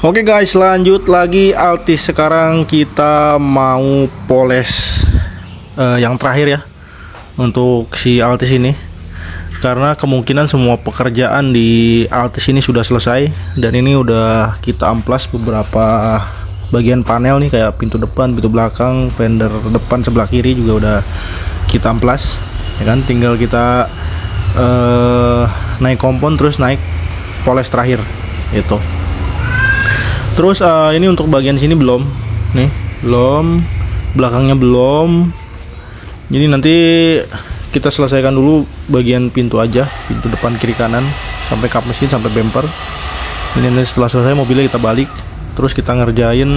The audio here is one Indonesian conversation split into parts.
Oke guys, lanjut lagi Altis. Sekarang kita mau poles yang terakhir ya untuk si Altis ini, karena kemungkinan semua pekerjaan di Altis ini sudah selesai. Dan ini udah kita amplas beberapa bagian panel nih, kayak pintu depan, pintu belakang, fender depan sebelah kiri juga udah kita amplas ya kan. Tinggal kita naik kompon terus naik poles terakhir itu. Terus ini untuk bagian sini belum, belakangnya belum. Jadi nanti kita selesaikan dulu bagian pintu aja, pintu depan kiri kanan sampai kap mesin sampai bumper. Ini nanti setelah selesai mobilnya kita balik, terus kita ngerjain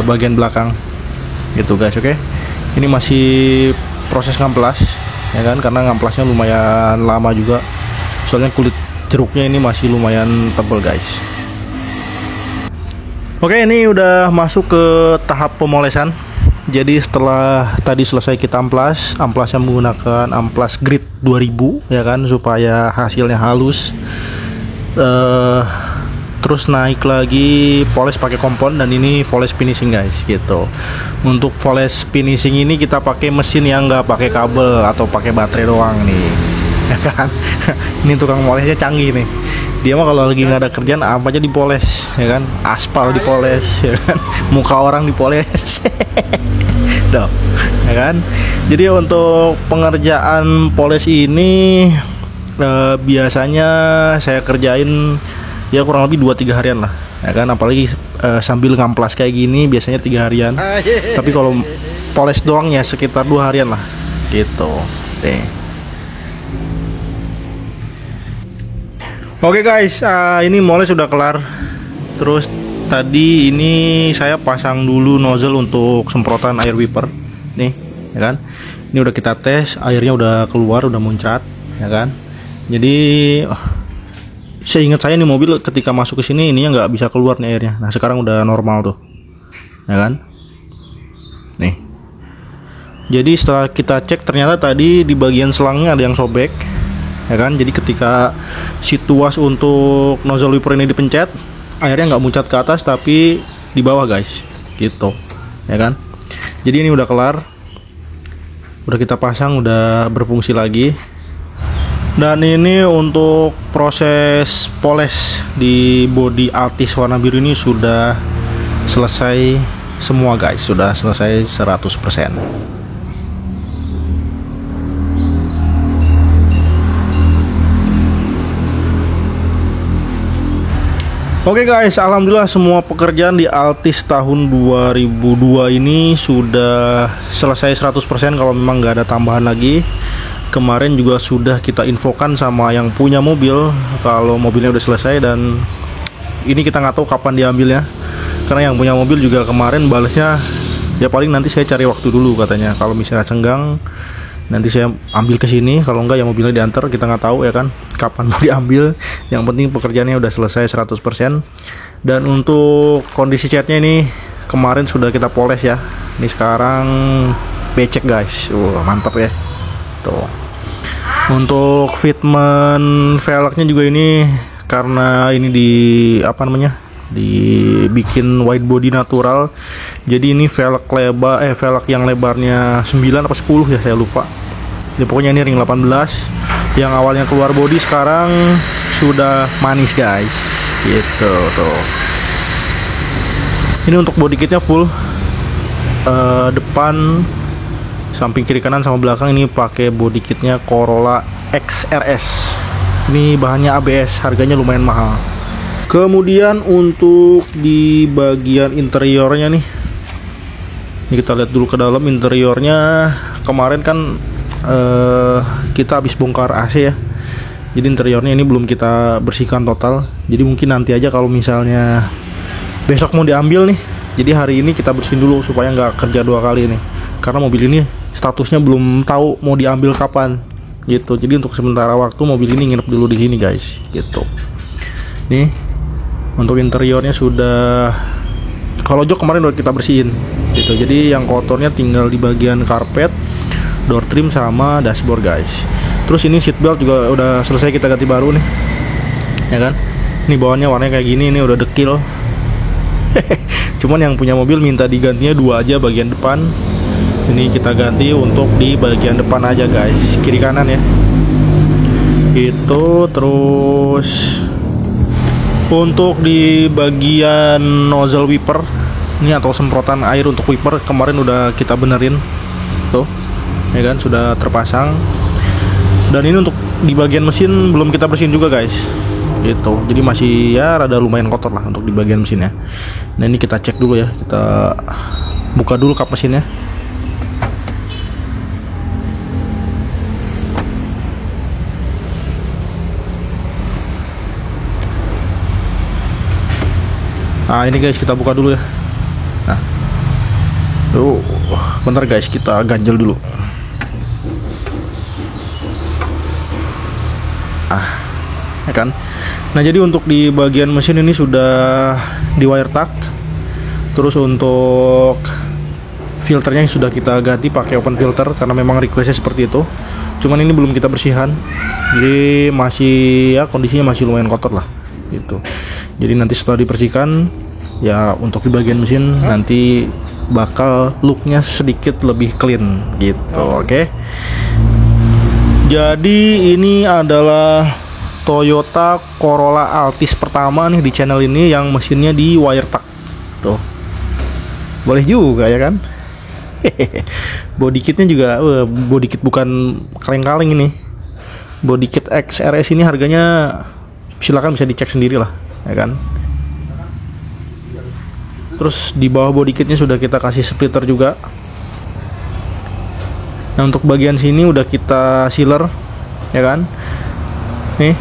bagian belakang gitu guys. Oke, ini masih proses ngamplas ya kan, karena ngamplasnya lumayan lama juga, soalnya kulit jeruknya ini masih lumayan tebal guys. Oke, ini udah masuk ke tahap pemolesan. Jadi setelah tadi selesai kita amplasnya menggunakan amplas grid 2000 ya kan, supaya hasilnya halus. Terus naik lagi poles pakai kompon, dan ini poles finishing guys gitu. Untuk poles finishing ini kita pakai mesin yang nggak pakai kabel atau pakai baterai doang nih ya kan. Ini tukang polesnya canggih nih. Dia mah kalau lagi nggak ada kerjaan apa aja dipoles ya kan, aspal dipoles ya kan, muka orang dipoles Duh, ya kan. Jadi untuk pengerjaan poles ini biasanya saya kerjain ya kurang lebih 2-3 harian lah ya kan, apalagi sambil ngamplas kayak gini biasanya 3 harian. Tapi kalau poles doang ya sekitar 2 harian lah gitu deh. Oke guys, ini moles sudah kelar. Terus tadi ini saya pasang dulu nozzle untuk semprotan air wiper nih ya kan. Ini udah kita tes, airnya udah keluar, udah muncrat ya kan. Jadi seingat saya nih mobil ketika masuk ke sini ininya nggak bisa keluar nih airnya. Nah sekarang udah normal tuh ya kan. Nih, jadi setelah kita cek ternyata tadi di bagian selangnya ada yang sobek ya kan. Jadi ketika si tuas untuk nozzle wiper ini dipencet, airnya nggak muncat ke atas tapi di bawah guys gitu ya kan. Jadi ini udah kelar, udah kita pasang, udah berfungsi lagi. Dan ini untuk proses poles di bodi Altis warna biru ini sudah selesai semua guys, sudah selesai 100%. Oke guys, alhamdulillah semua pekerjaan di Altis tahun 2002 ini sudah selesai 100% kalau memang nggak ada tambahan lagi. Kemarin juga sudah kita infokan sama yang punya mobil kalau mobilnya udah selesai, dan ini kita nggak tahu kapan diambilnya, karena yang punya mobil juga kemarin balesnya ya paling nanti saya cari waktu dulu katanya. Kalau misalnya senggang nanti saya ambil ke sini, kalau enggak ya mobilnya diantar, kita nggak tahu ya kan kapan mau diambil. Yang penting pekerjaannya udah selesai 100%. Dan untuk kondisi catnya ini kemarin sudah kita poles ya. Ini sekarang becek guys. Mantap ya. Tuh. Untuk fitment velgnya juga ini, karena ini di apa namanya, dibikin wide body natural. Jadi ini velg velg yang lebarnya 9 apa 10 ya saya lupa. Ya, pokoknya ini ring 18 yang awalnya keluar body sekarang sudah manis guys gitu tuh. Ini untuk body kitnya full, depan, samping kiri kanan sama belakang ini pakai body kitnya Corolla XRS. Ini bahannya ABS, harganya lumayan mahal. Kemudian untuk di bagian interiornya nih, ini kita lihat dulu ke dalam interiornya. Kemarin kan kita habis bongkar AC ya, jadi interiornya ini belum kita bersihkan total. Jadi mungkin nanti aja kalau misalnya besok mau diambil nih, jadi hari ini kita bersihin dulu supaya nggak kerja 2 kali nih, karena mobil ini statusnya belum tahu mau diambil kapan gitu. Jadi untuk sementara waktu mobil ini nginep dulu di sini guys gitu. Nih untuk interiornya sudah, kalau jok kemarin udah kita bersihin gitu. Jadi yang kotornya tinggal di bagian karpet, door trim sama dashboard guys. Terus ini seatbelt juga udah selesai kita ganti baru nih ya kan. Ini bawaannya warnanya kayak gini, ini udah dekil. Cuman yang punya mobil minta digantinya 2 aja bagian depan. Ini kita ganti untuk di bagian depan aja guys, kiri kanan ya. Itu terus untuk di bagian nozzle wiper ini atau semprotan air untuk wiper kemarin udah kita benerin tuh, ya kan, sudah terpasang. Dan ini untuk di bagian mesin belum kita bersihin juga guys, gitu. Jadi masih ya rada lumayan kotor lah untuk di bagian mesinnya. Nah ini kita cek dulu ya, kita buka dulu kap mesinnya. Nah ini guys, kita buka dulu ya. Nah, bentar guys, kita ganjel dulu. Ya kan. Nah jadi untuk di bagian mesin ini sudah di wire tag. Terus untuk filternya sudah kita ganti pakai open filter karena memang requestnya seperti itu. Cuman ini belum kita bersihkan, jadi masih ya kondisinya masih lumayan kotor lah gitu. Jadi nanti setelah dibersihkan ya untuk di bagian mesin nanti bakal looknya sedikit lebih clean gitu. Oke. Jadi ini adalah Toyota Corolla Altis pertama nih di channel ini yang mesinnya di wire tag. Tuh. Boleh juga ya kan? Body kitnya juga body kit bukan kaleng-kaleng ini. Body kit XRS ini harganya silakan bisa dicek sendiri lah, ya kan? Terus di bawah body kitnya sudah kita kasih splitter juga. Nah untuk bagian sini udah kita sealer, ya kan? Nih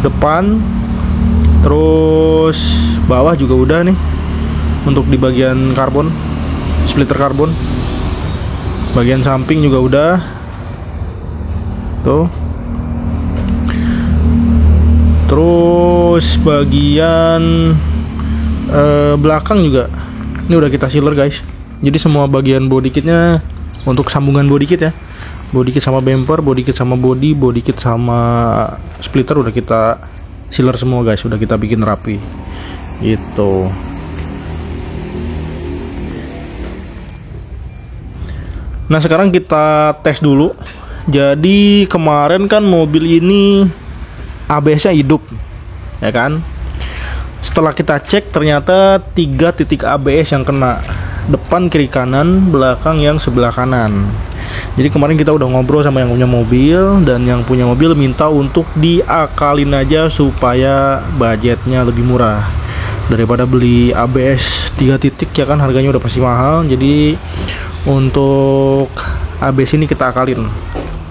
depan, terus bawah juga udah nih. Untuk di bagian karbon, splitter karbon, bagian samping juga udah tuh. Terus bagian belakang juga ini udah kita sealer guys. Jadi semua bagian body kitnya untuk sambungan body kit ya, body kit sama bumper, body kit sama body kit sama splitter udah kita sealer semua guys, udah kita bikin rapi gitu. Nah sekarang kita tes dulu. Jadi kemarin kan mobil ini ABS-nya hidup, ya kan? Setelah kita cek ternyata 3 titik ABS yang kena, depan, kiri, kanan, belakang yang sebelah kanan. Jadi kemarin kita udah ngobrol sama yang punya mobil, dan yang punya mobil minta untuk diakalin aja supaya budgetnya lebih murah daripada beli ABS 3 titik, ya kan, harganya udah pasti mahal. Jadi untuk ABS ini kita akalin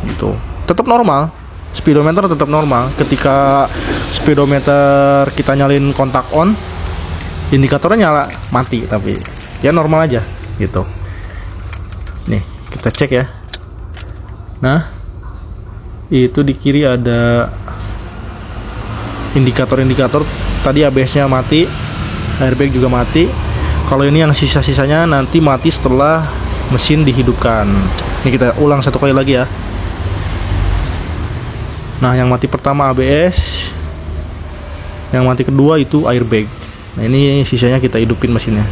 gitu. Tetap normal, speedometer tetap normal. Ketika speedometer kita nyalin kontak on, indikatornya nyala, mati, tapi ya normal aja gitu. Nih kita cek ya. Nah itu di kiri ada indikator-indikator. Tadi ABS-nya mati, airbag juga mati. Kalau ini yang sisa-sisanya nanti mati setelah mesin dihidupkan. Ini kita ulang satu kali lagi ya. Nah yang mati pertama ABS, yang mati kedua itu airbag. Nah ini sisanya kita hidupin mesinnya.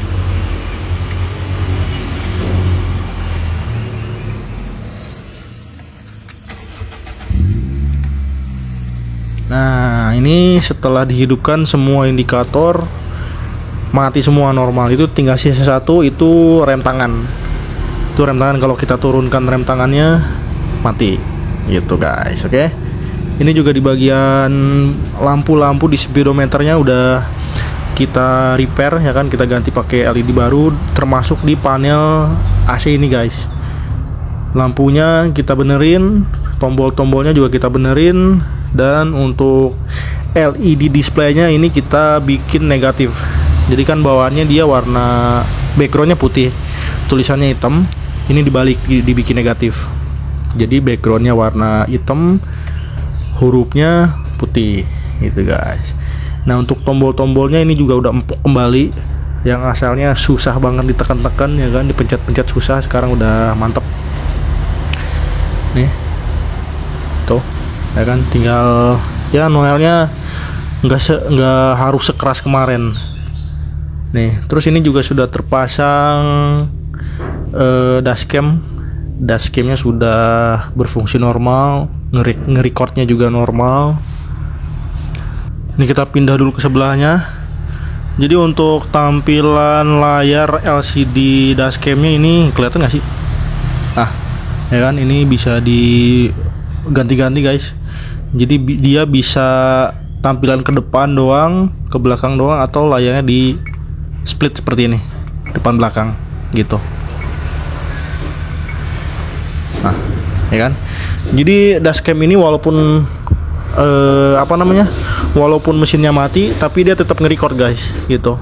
Nah ini setelah dihidupkan semua indikator mati semua normal. Itu tinggal sisa satu, itu rem tangan. Itu rem tangan, kalau kita turunkan rem tangannya mati gitu guys. Oke. Ini juga di bagian lampu-lampu di speedometernya udah kita repair, ya kan, kita ganti pakai LED baru, termasuk di panel AC ini guys. Lampunya kita benerin, tombol-tombolnya juga kita benerin, dan untuk LED displaynya ini kita bikin negatif. Jadi kan bawaannya dia warna backgroundnya putih, tulisannya hitam. Ini dibalik, dibikin negatif. Jadi backgroundnya warna hitam, hurufnya putih gitu guys. Nah untuk tombol-tombolnya ini juga udah empuk kembali. Yang asalnya susah banget ditekan-tekan, ya kan, dipencet-pencet susah, sekarang udah mantep. Nih tuh, ya kan, tinggal ya noelnya nggak harus sekeras kemarin. Nih, terus ini juga sudah terpasang dashcamnya sudah berfungsi normal, nge-recordnya juga normal. Ini kita pindah dulu ke sebelahnya. Jadi untuk tampilan layar LCD dashcamnya ini kelihatan nggak sih? Nah, ya kan, ini bisa diganti-ganti guys. Jadi dia bisa tampilan ke depan doang, ke belakang doang, atau layarnya di split seperti ini, depan belakang gitu. Nah, ya kan. Jadi dashcam ini walaupun walaupun mesinnya mati, tapi dia tetap nge-record guys, gitu.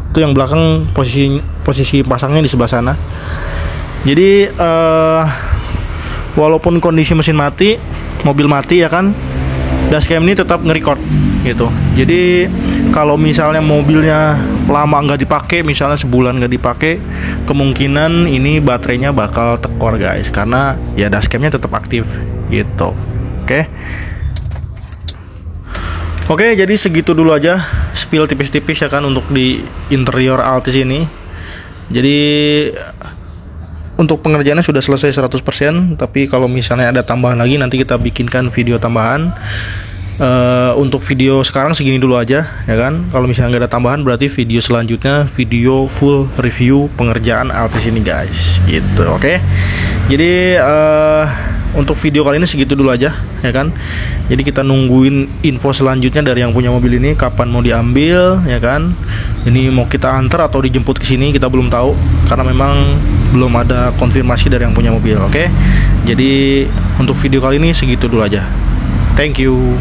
Itu yang belakang posisi pasangnya di sebelah sana. Jadi walaupun kondisi mesin mati, mobil mati ya kan, dashcam ini tetap nge-record gitu. Jadi kalau misalnya mobilnya lama nggak dipakai, misalnya sebulan nggak dipakai, kemungkinan ini baterainya bakal tekor guys, karena ya dashcamnya tetap aktif gitu. Oke, jadi segitu dulu aja spill tipis-tipis ya kan untuk di interior Altis ini. Jadi untuk pengerjaannya sudah selesai 100%, tapi kalau misalnya ada tambahan lagi nanti kita bikinkan video tambahan. Untuk video sekarang segini dulu aja ya kan. Kalau misalnya nggak ada tambahan, berarti video selanjutnya video full review pengerjaan Altis ini guys gitu. Oke. Jadi untuk video kali ini segitu dulu aja ya kan. Jadi kita nungguin info selanjutnya dari yang punya mobil ini, kapan mau diambil ya kan. Ini mau kita antar atau dijemput ke sini kita belum tahu, karena memang belum ada konfirmasi dari yang punya mobil. Oke. Jadi untuk video kali ini segitu dulu aja. Thank you.